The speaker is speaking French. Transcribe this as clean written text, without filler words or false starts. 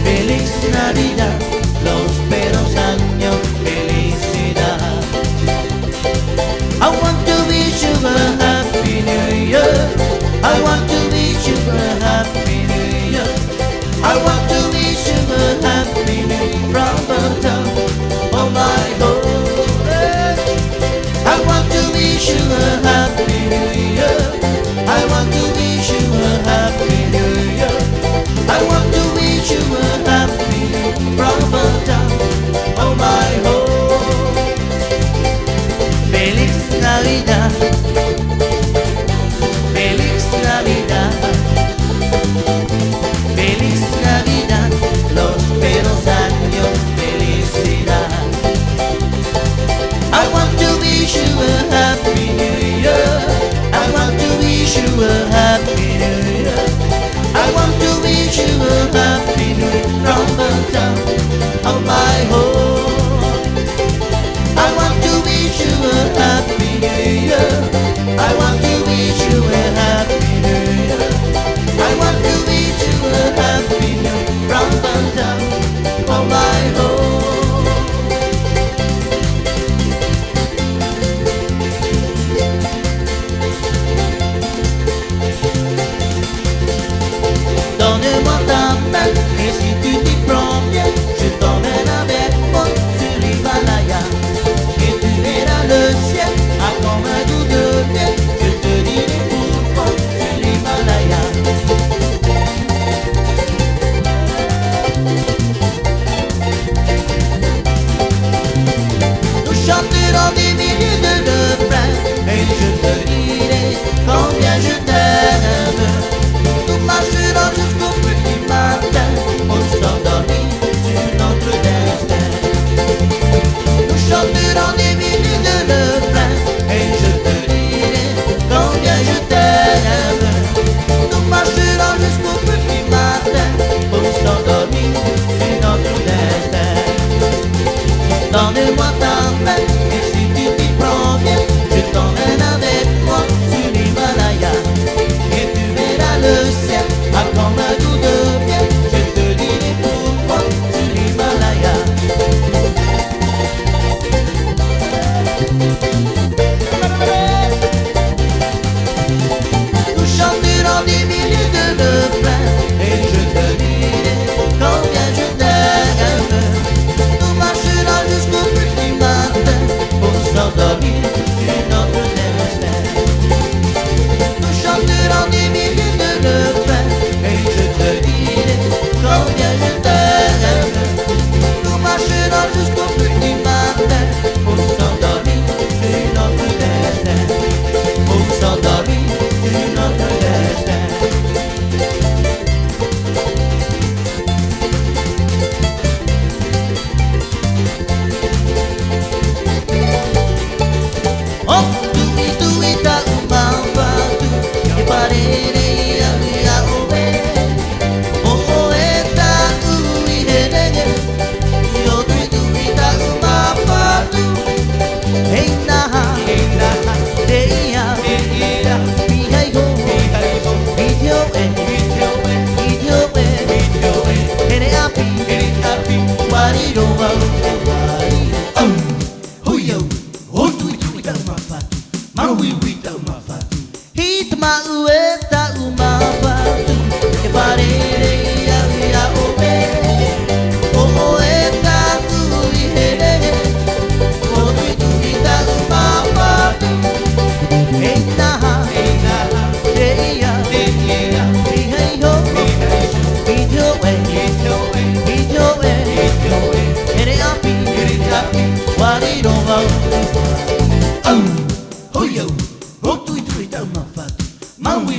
Feliz Navidad, prósperos años, felicidad. I want to wish you a happy new year. I want to wish you a happy new year. I want to wish you a happy new year from the top of my heart. I want to wish you a happy new year. I want to wish you a happy new year. I want to wish you a happy new year from the top of my heart. Feliz Navidad, Feliz Navidad, Feliz Navidad, prósperos años, felicidad. I want to wish you a happy new year. I want to wish you a happy new year. I want to wish you a happy new year from the top of my heart. I want to wish you a happy new year. I want to wish you a happy new year. I want to wish you a happy new year from the top of my heart. Donne-moi ta main et si tu t'y prends bien, je t'emmène avec moi sur l'Himalaya. Et tu verras le ciel à comme un doux de miel. Je te dirai pourquoi sur l'Himalaya. Nous chanterons des milliers de refrains et je te dirai combien je t'aime. Nous marcherons jusqu'au petit matin pour s'endormir sur notre destin. Nous chanterons des milliers de refrains et je te dirai combien je t'aime. Nous marcherons jusqu'au petit matin pour s'endormir sur notre destin. Donne-moi ta main et si tu t'y prends bien, je t'emmène avec moi sur l'Himalaya. Et tu verras le ciel à comme un doux de miel. Je te dirai pourquoi sur l'Himalaya. Nous chanterons des milliers de refrains et je te dirai combien je t'aime. Nous marcherons jusqu'au petit matin pour s'endormir sur notre destin. Nous chanterons des milliers de refrains et je te dirai combien je t'aime. Nous marcherons jusqu'au petit matin pour s'endormir sur notre destin. Pour s'endormir sur notre destin. Oh, tui ta umamba tu, que parere ia oe. Oh, eta ui herege, yo tui ta umamba tu. Hey naha, deia, bihai ho, video e, here api, wariro au, huyo, oh tui ta umamba tu, maui ta umamba tu. Hit ma ueta umamba tu, que parere ia oe. Oh, eta ui herege, oh tui ta umamba tu. Hey naha, deia, bihai ho, video e, here api, wariro au. Huyo, oh tui ta umamba tu, maui